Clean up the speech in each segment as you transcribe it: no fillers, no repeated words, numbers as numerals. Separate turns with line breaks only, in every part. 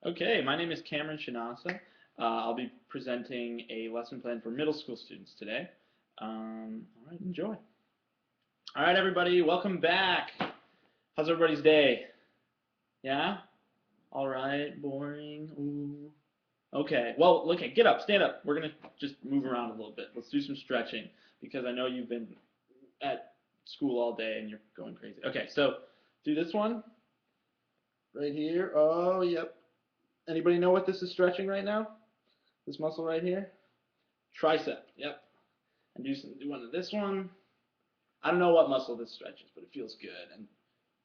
Okay, my name is Cameron Shinasa. I'll be presenting a lesson plan for middle school students today. All right, enjoy. All right, everybody, welcome back. How's everybody's day? Yeah? All right, boring. Ooh. Okay, well, okay, get up, stand up. We're going to just move around a little bit. Let's do some stretching because I know you've been at school all day and you're going crazy. Okay, so do this one right here. Oh, yep. Anybody know what this is stretching right now? This muscle right here? Tricep, yep. And do one of this one. I don't know what muscle this stretches, but it feels good. And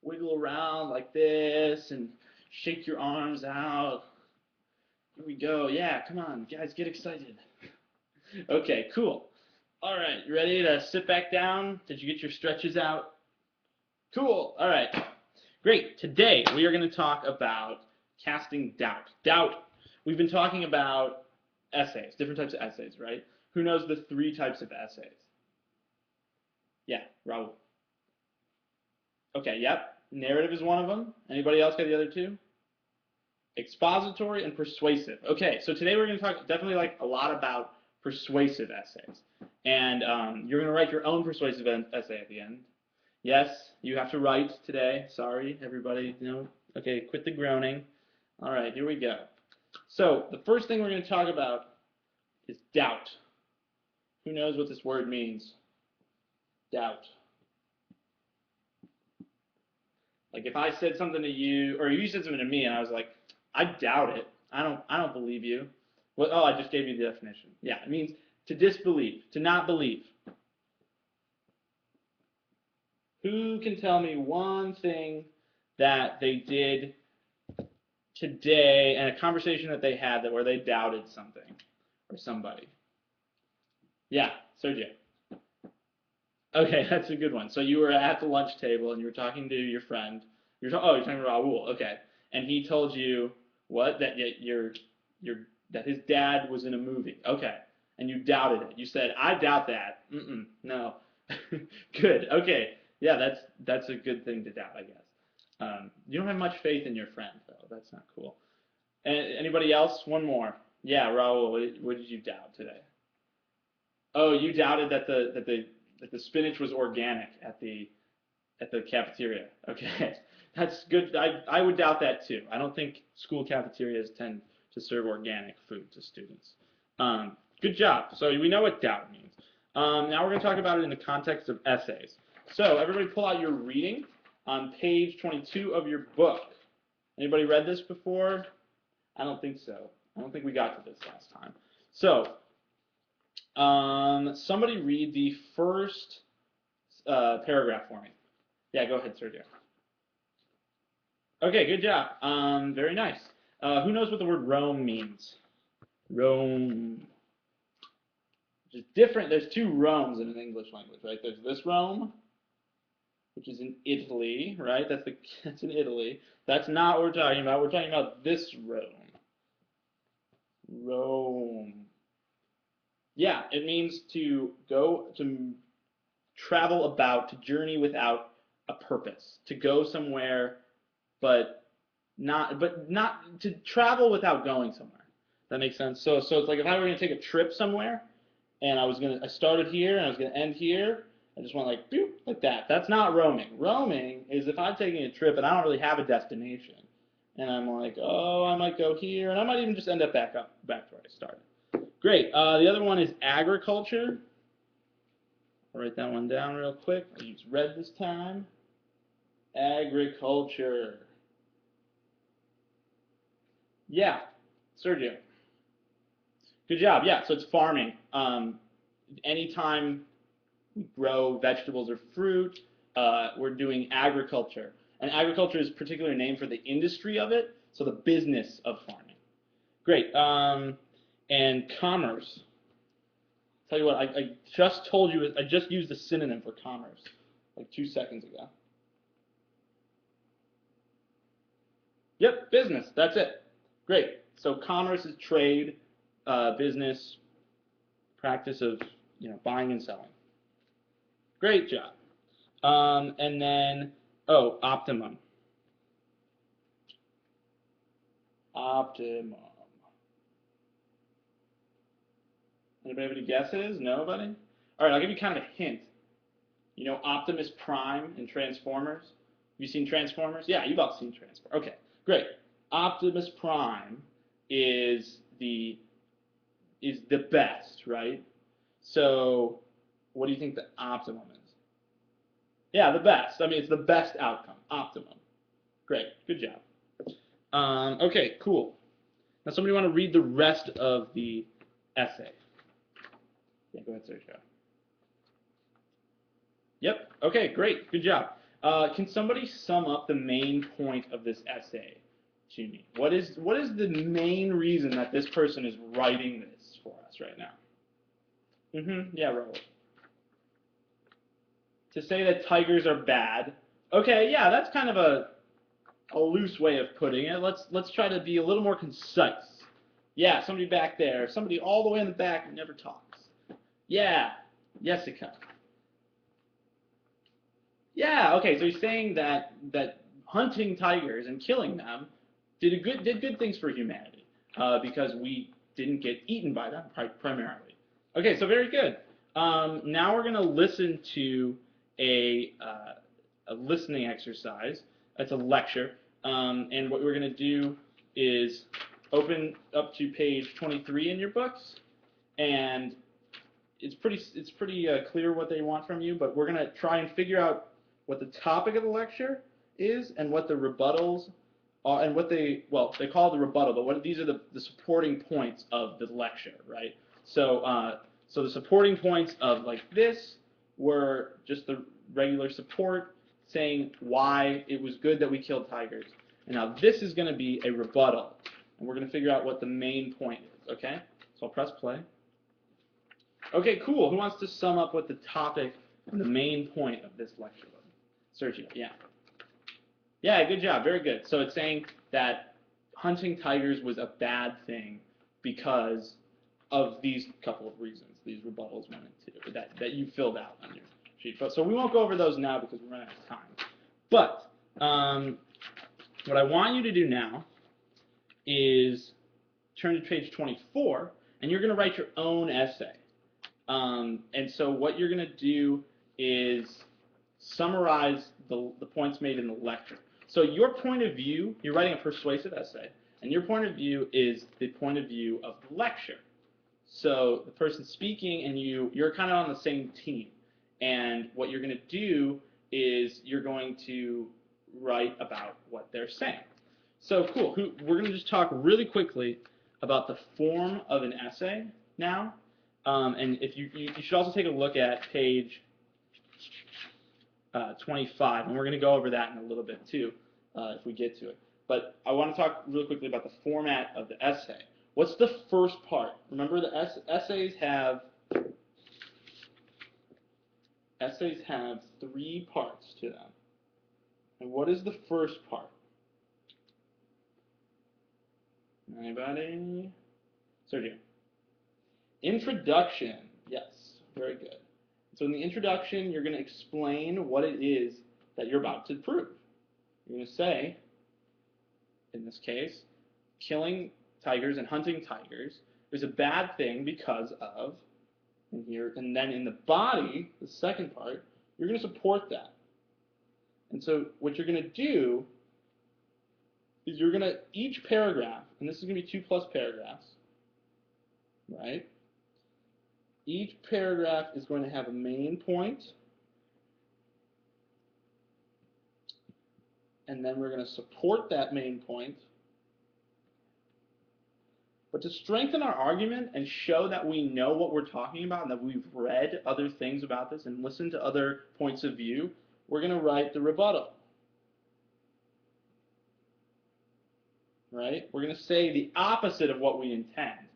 wiggle around like this and shake your arms out. Here we go. Yeah, come on, guys, get excited. Okay, cool. All right, you ready to sit back down? Did you get your stretches out? Cool. All right. Great. Today we are going to talk about casting doubt. Doubt. We've been talking about essays, different types of essays, right? Who knows the three types of essays? Yeah, Raul. Okay, yep. Narrative is one of them. Anybody else got the other two? Expository and persuasive. Okay, so today we're going to talk definitely like a lot about persuasive essays. And you're going to write your own persuasive essay at the end. Yes, you have to write today. Sorry, everybody. No. Okay, quit the groaning. All right, here we go. So the first thing we're going to talk about is doubt. Who knows what this word means? Doubt. Like if I said something to you, or you said something to me, and I was like, I doubt it. I don't believe you. Well, oh, I just gave you the definition. Yeah, it means to disbelieve, to not believe. Who can tell me one thing that they did today and a conversation that they had where they doubted something or somebody? Yeah, Sergio. Okay, that's a good one. So you were at the lunch table and you were talking to your friend. You're talking to Raul. Okay, and he told you what that that his dad was in a movie. Okay, and you doubted it. You said, "I doubt that." No. Good. Okay. Yeah, that's a good thing to doubt, I guess. You don't have much faith in your friend, though. That's not cool. Anybody else? One more. Yeah, Raul. What did you doubt today? Oh, you doubted that the spinach was organic at the cafeteria. Okay, that's good. I would doubt that too. I don't think school cafeterias tend to serve organic food to students. Good job. So we know what doubt means. Now we're going to talk about it in the context of essays. So everybody pull out your reading on page 22 of your book. Anybody read this before? I don't think so. I don't think we got to this last time. So somebody read the first paragraph for me. Yeah, go ahead, Sergio. Okay, good job. Very nice. Who knows what the word Rome means? Rome. Which is different. There's two Romes in an English language, right? There's this Rome, which is in Italy, right? That's in Italy. That's not what we're talking about. We're talking about this Rome. Rome. Yeah, it means to travel about, to journey without a purpose, to go somewhere, but not to travel without going somewhere. That makes sense. So it's like if I were going to take a trip somewhere, and I started here and I was going to end here. I just went like boop, like that. That's not roaming. Roaming is if I'm taking a trip and I don't really have a destination, and I'm like, oh, I might go here, and I might even just end up back to where I started. Great. The other one is agriculture. I'll write that one down real quick. I'll use red this time. Agriculture. Yeah, Sergio. Good job. Yeah, so it's farming. Anytime we grow vegetables or fruit, we're doing agriculture. And agriculture is a particular name for the industry of it, so the business of farming. Great. And commerce. Tell you what, I just told you, I just used a synonym for commerce like 2 seconds ago. Yep, business. That's it. Great. So commerce is trade, business, practice of buying and selling. Great job. And then optimum. Optimum. Anybody have any guesses? Nobody? All right, I'll give you kind of a hint. You know Optimus Prime in Transformers? Have you seen Transformers? Yeah, you've all seen Transformers. Okay, great. Optimus Prime is the best, right? So, what do you think the optimum is? Yeah, the best. I mean, it's the best outcome. Optimum. Great. Good job. Okay, cool. Now, somebody want to read the rest of the essay? Yeah, go ahead, Sergio. Yep. Okay, great. Good job. Can somebody sum up the main point of this essay to me? What is the main reason that this person is writing this for us right now? Yeah, Raul. To say that tigers are bad. Okay, yeah, that's kind of a loose way of putting it. Let's try to be a little more concise. Yeah, somebody back there. Somebody all the way in the back who never talks. Yeah, Jessica. Yeah, okay, so he's saying that hunting tigers and killing them did good things for humanity because we didn't get eaten by them primarily. Okay, so very good. Now we're going to listen to a listening exercise. It's a lecture, and what we're going to do is open up to page 23 in your books, and it's pretty clear what they want from you, but we're going to try and figure out what the topic of the lecture is and what the rebuttals are, and what they call it the rebuttal, but these are the supporting points of the lecture, right? So so the supporting points of like this were just the regular support saying why it was good that we killed tigers. And now this is going to be a rebuttal, and we're going to figure out what the main point is, okay? So I'll press play. Okay, cool. Who wants to sum up what the topic and the main point of this lecture was? Sergio, yeah. Yeah, good job. Very good. So it's saying that hunting tigers was a bad thing because of these couple of reasons, these rebuttals went into that you filled out on your sheet. So we won't go over those now because we're running out of time. But what I want you to do now is turn to page 24, and you're going to write your own essay. And so what you're going to do is summarize the points made in the lecture. So your point of view, you're writing a persuasive essay, and your point of view is the point of view of the lecture. So the person speaking and you're kind of on the same team. And what you're going to do is you're going to write about what they're saying. So cool. We're going to just talk really quickly about the form of an essay now. And if you should also take a look at page 25, and we're going to go over that in a little bit too, if we get to it. But I want to talk really quickly about the format of the essay. What's the first part? Remember, the essays have 3 parts to them. And what is the first part? Anybody? Sergio. Introduction. Yes, very good. So in the introduction, you're going to explain what it is that you're about to prove. You're going to say, in this case, killing tigers and hunting tigers is a bad thing because of, and then in the body, the second part, you're going to support that. And so what you're going to do is you're going to, each paragraph, and this is going to be 2+ paragraphs, right? Each paragraph is going to have a main point, and then we're going to support that main point. But to strengthen our argument and show that we know what we're talking about and that we've read other things about this and listened to other points of view, we're going to write the rebuttal. Right? We're going to say the opposite of what we intend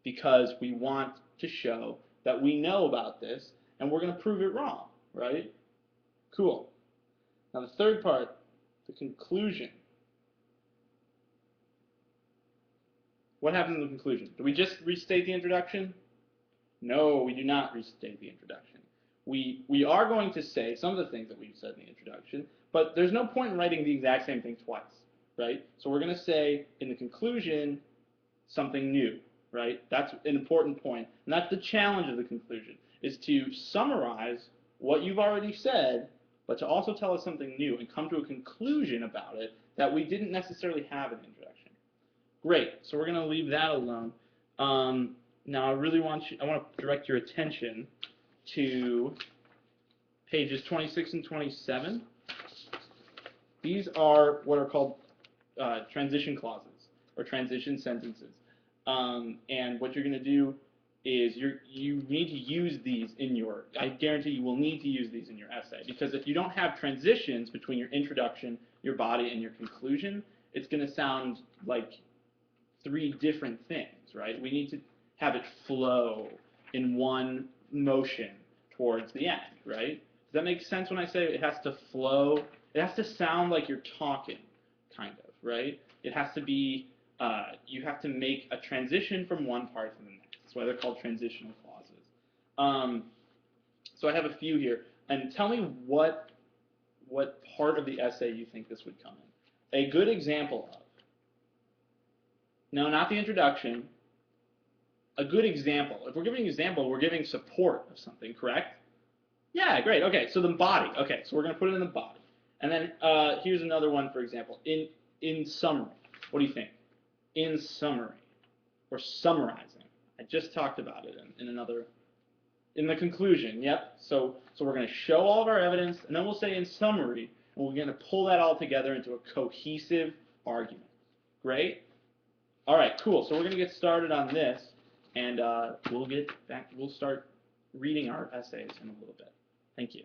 because we want to show that we know about this and we're going to prove it wrong. Right? Cool. Now the third part, the conclusion. What happens in the conclusion? Do we just restate the introduction? No, we do not restate the introduction. We are going to say some of the things that we've said in the introduction, but there's no point in writing the exact same thing twice. right? So we're going to say in the conclusion something new, right? That's an important point, and that's the challenge of the conclusion, is to summarize what you've already said, but to also tell us something new and come to a conclusion about it that we didn't necessarily have in the introduction. Great, so we're going to leave that alone. Now I want to direct your attention to pages 26 and 27. These are what are called transition clauses or transition sentences. And what you're going to do is you need to use these in your, I guarantee you will need to use these in your essay, because if you don't have transitions between your introduction, your body, and your conclusion, it's going to sound like three different things, right? We need to have it flow in one motion towards the end, right? Does that make sense when I say it has to flow? It has to sound like you're talking, kind of, right? It has to be, you have to make a transition from one part to the next. That's why they're called transitional clauses. So I have a few here. And tell me what part of the essay you think this would come in. A good example of. No, not the introduction. A good example. If we're giving an example, we're giving support of something, correct? Yeah, great. Okay, so the body. Okay, so we're going to put it in the body. And then here's another one, for example. In summary. What do you think? In summary. Or summarizing. I just talked about it in the conclusion. Yep. So we're going to show all of our evidence, and then we'll say in summary, and we're going to pull that all together into a cohesive argument. Great? All right, cool. So we're going to get started on this, and we'll start reading our essays in a little bit. Thank you.